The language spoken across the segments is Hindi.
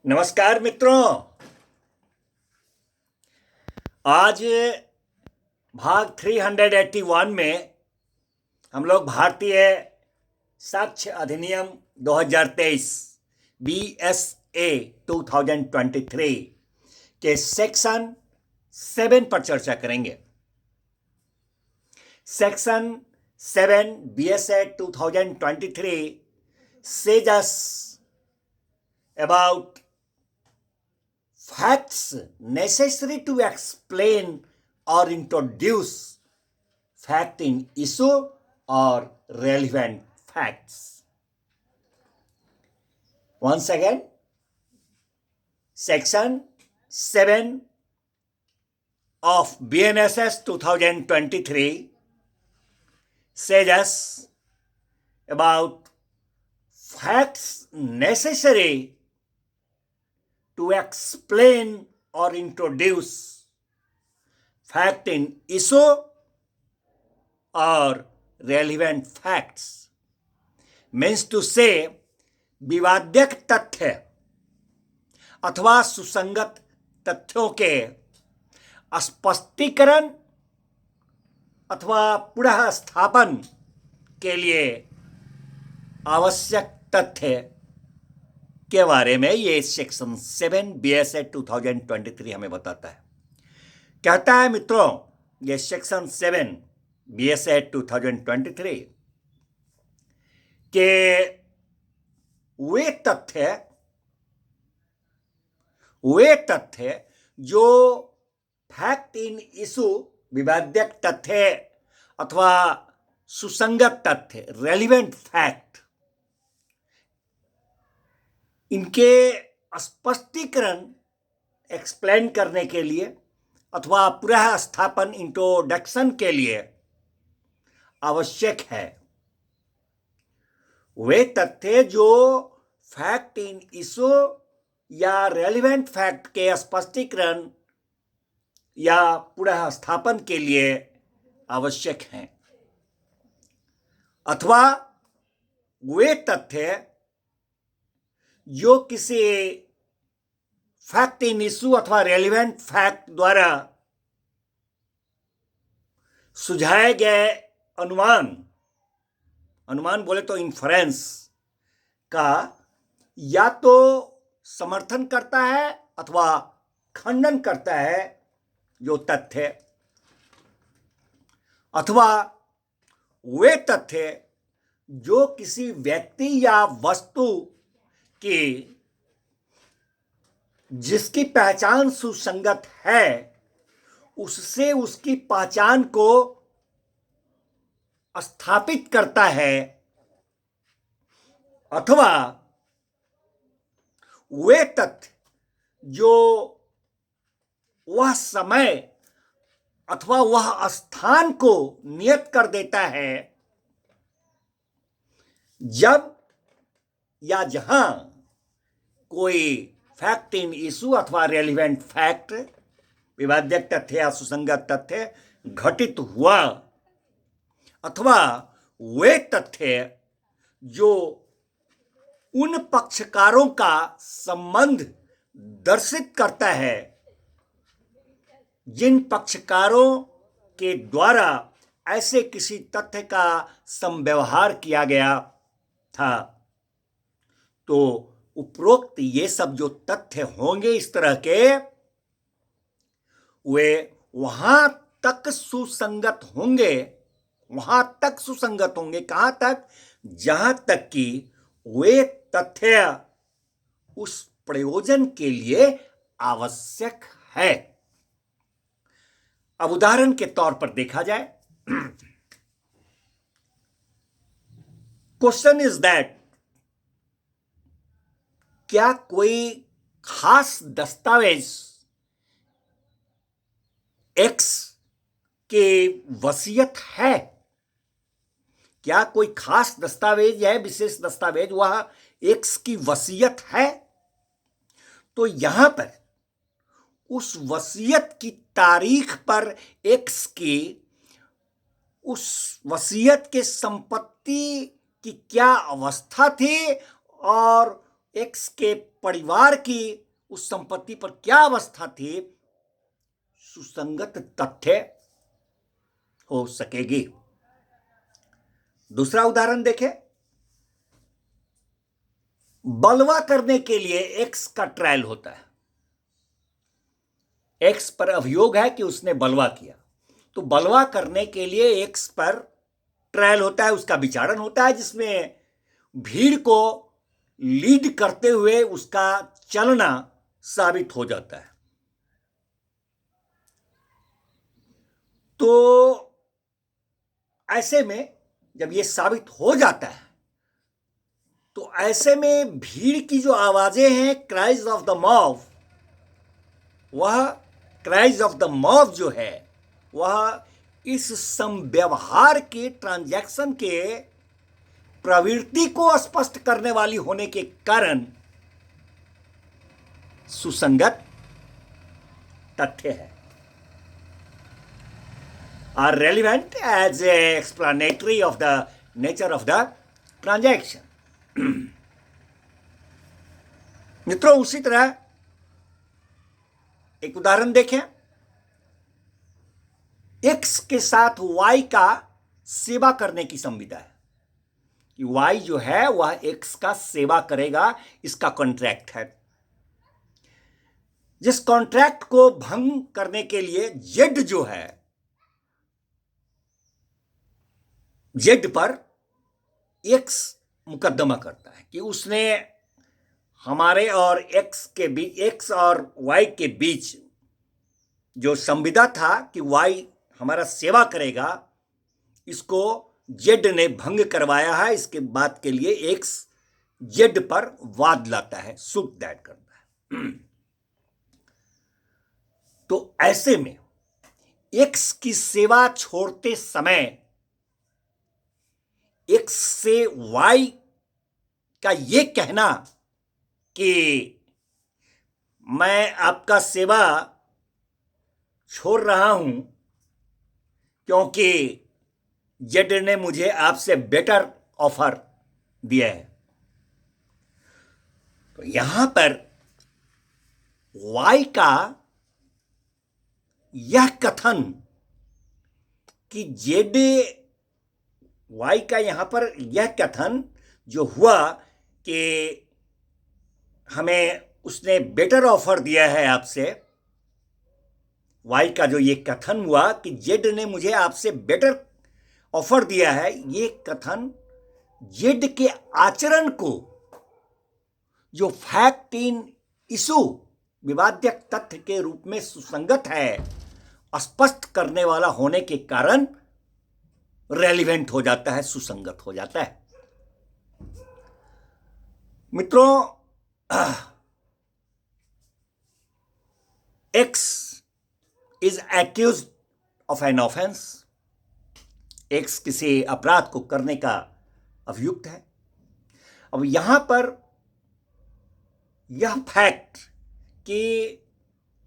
नमस्कार मित्रों। आज भाग 381 में हम लोग भारतीय साक्ष्य अधिनियम 2023 BSA 2023 के सेक्शन 7 पर चर्चा करेंगे। Section 7 BSA 2023 says us about facts necessary to explain or introduce fact in issue or relevant facts. Once again, section 7 of BNSS 2023 says us about facts necessary to explain or introduce fact in issue or relevant facts. Means to say, विवाद्यक तथ्य अथवा सुसंगत तथ्यों के स्पष्टीकरण अथवा पुनः स्थापन के लिए आवश्यक तथ्य के बारे में ये सेक्शन 7 BSA 2023 हमें बताता है। कहता है मित्रों, ये सेक्शन 7 BSA 2023 के वे तथ्य जो फैक्ट इन इशू विवाद्यक तथ्य अथवा सुसंगत तथ्य रेलिवेंट फैक्ट, इनके स्पष्टीकरण एक्सप्लेन करने के लिए अथवा पुनः स्थापन इंट्रोडक्शन के लिए आवश्यक है। वे तथ्य जो फैक्ट इन इशू या रेलिवेंट फैक्ट के स्पष्टीकरण या पुनः स्थापन के लिए आवश्यक हैं, अथवा वे तथ्य जो किसी फैक्ट इन इशू अथवा रेलिवेंट फैक्ट द्वारा सुझाए गए अनुमान बोले तो इन्फरेंस का या तो समर्थन करता है अथवा खंडन करता है जो तथ्य, अथवा वे तथ्य जो किसी व्यक्ति या वस्तु कि जिसकी पहचान सुसंगत है उससे उसकी पहचान को स्थापित करता है, अथवा वे तथ्य जो वह समय अथवा वह स्थान को नियत कर देता है जब या जहां कोई फैक्ट इन इशू अथवा रेलिवेंट फैक्ट विवाद्यक तथ्य या सुसंगत तथ्य घटित हुआ, अथवा वे तथ्य जो उन पक्षकारों का संबंध दर्शित करता है जिन पक्षकारों के द्वारा ऐसे किसी तथ्य का संव्यवहार किया गया था। तो उपरोक्त ये सब जो तथ्य होंगे इस तरह के, वे वहां तक सुसंगत होंगे कहां तक, जहां तक कि वे तथ्य उस प्रयोजन के लिए आवश्यक है। अब उदाहरण के तौर पर देखा जाए, क्वेश्चन इज दैट, क्या कोई खास दस्तावेज एक्स के वसीयत है? क्या कोई खास दस्तावेज है, विशेष दस्तावेज, वह एक्स की वसीयत है? तो यहां पर उस वसीयत की तारीख पर एक्स की उस वसीयत के संपत्ति की क्या अवस्था थी और एक्स के परिवार की उस संपत्ति पर क्या अवस्था थी, सुसंगत तथ्य हो सकेगी। दूसरा उदाहरण देखें। बलवा करने के लिए एक्स का ट्रायल होता है। एक्स पर अभियोग है कि उसने बलवा किया, तो बलवा करने के लिए एक्स पर ट्रायल होता है, उसका विचारण होता है, जिसमें भीड़ को लीड करते हुए उसका चलना साबित हो जाता है। तो ऐसे में जब यह साबित हो जाता है, तो ऐसे में भीड़ की जो आवाजें हैं, क्राइज ऑफ द मॉब, वह क्राइज ऑफ द मॉब जो है, वह इस समव्यवहार के ट्रांजैक्शन के प्रवृत्ति को स्पष्ट करने वाली होने के कारण सुसंगत तथ्य है, are relevant as a explanatory of the nature of the transaction. मित्रों, उसी तरह एक उदाहरण देखें। एक्स के साथ वाई का सेवा करने की संविदा है कि वाई जो है वह एक्स का सेवा करेगा, इसका कॉन्ट्रैक्ट है। जिस कॉन्ट्रैक्ट को भंग करने के लिए जेड जो है, जेड पर एक्स मुकदमा करता है कि उसने हमारे और एक्स के बीच, एक्स और वाई के बीच जो संविदा था कि वाई हमारा सेवा करेगा, इसको जेड ने भंग करवाया है। इसके बात के लिए एक्स जेड पर वाद लाता है, सूट दैट करता है। तो ऐसे में एक्स की सेवा छोड़ते समय एक्स से वाई का यह कहना कि मैं आपका सेवा छोड़ रहा हूं क्योंकि जेड ने मुझे आपसे बेटर ऑफर दिया है, तो यहां पर वाई का यह कथन कि जेड, वाई का यहां पर यह कथन जो हुआ कि हमें उसने बेटर ऑफर दिया है आपसे, वाई का जो ये कथन हुआ कि जेड ने मुझे आपसे बेटर ऑफर दिया है, ये कथन जेड के आचरण को, जो फैक्ट इन इशू, विवाद्य तथ्य के रूप में सुसंगत है, स्पष्ट करने वाला होने के कारण रेलिवेंट हो जाता है, सुसंगत हो जाता है। मित्रों, x is accused of an offence. X किसी अपराध को करने का अभियुक्त है। अब यहां पर यह फैक्ट कि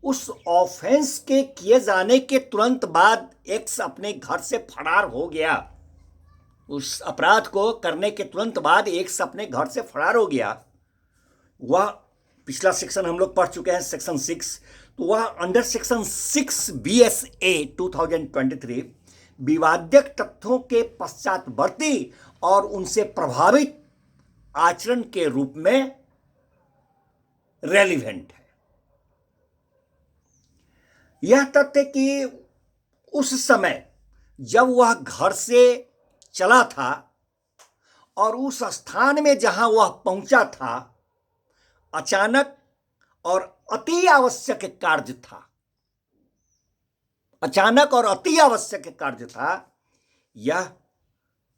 उस ऑफेंस के किए जाने के तुरंत बाद एक्स अपने घर से फरार हो गया, उस अपराध को करने के तुरंत बाद एक्स अपने घर से फरार हो गया, वह पिछला सेक्शन हम लोग पढ़ चुके हैं, सेक्शन 6, तो वह अंडर सेक्शन 6 BSA 2023 विवाद्यक तथ्यों के पश्चातवर्ती और उनसे प्रभावित आचरण के रूप में रेलिवेंट है। यह तथ्य कि उस समय जब वह घर से चला था और उस स्थान में जहां वह पहुंचा था, अचानक और अति आवश्यक कार्य था, अचानक और अति आवश्यक कार्य था। यह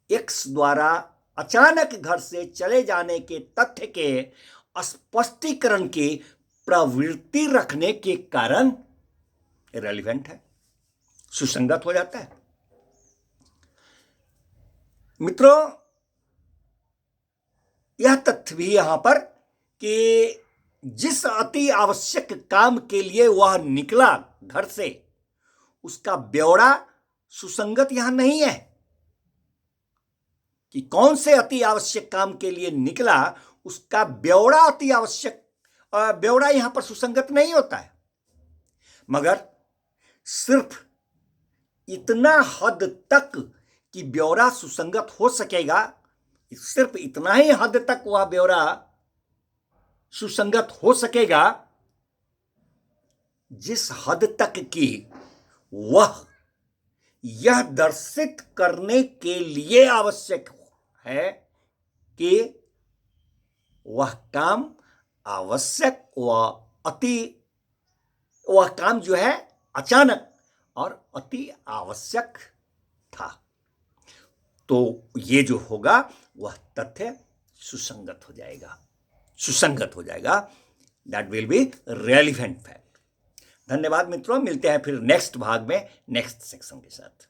एक्स द्वारा अचानक घर से चले जाने के तथ्य के स्पष्टीकरण की प्रवृत्ति रखने के कारण रेलिवेंट है, सुसंगत हो जाता है। मित्रों, यह तथ्य भी यहां पर कि जिस अति आवश्यक काम के लिए वह निकला घर से, उसका ब्यौरा सुसंगत यहां नहीं है कि कौन से अति आवश्यक काम के लिए निकला, उसका ब्यौरा अति आवश्यक, ब्यौरा यहां पर सुसंगत नहीं होता है, मगर सिर्फ इतना हद तक कि ब्यौरा सुसंगत हो सकेगा, सिर्फ इतना ही हद तक वह ब्यौरा सुसंगत हो सकेगा जिस हद तक कि वह यह दर्शित करने के लिए आवश्यक है कि वह काम आवश्यक वह काम जो है अचानक और अति आवश्यक था। तो ये जो होगा वह तथ्य सुसंगत हो जाएगा, that will be relevant fact. धन्यवाद मित्रों, मिलते हैं फिर नेक्स्ट भाग में नेक्स्ट सेक्शन के साथ।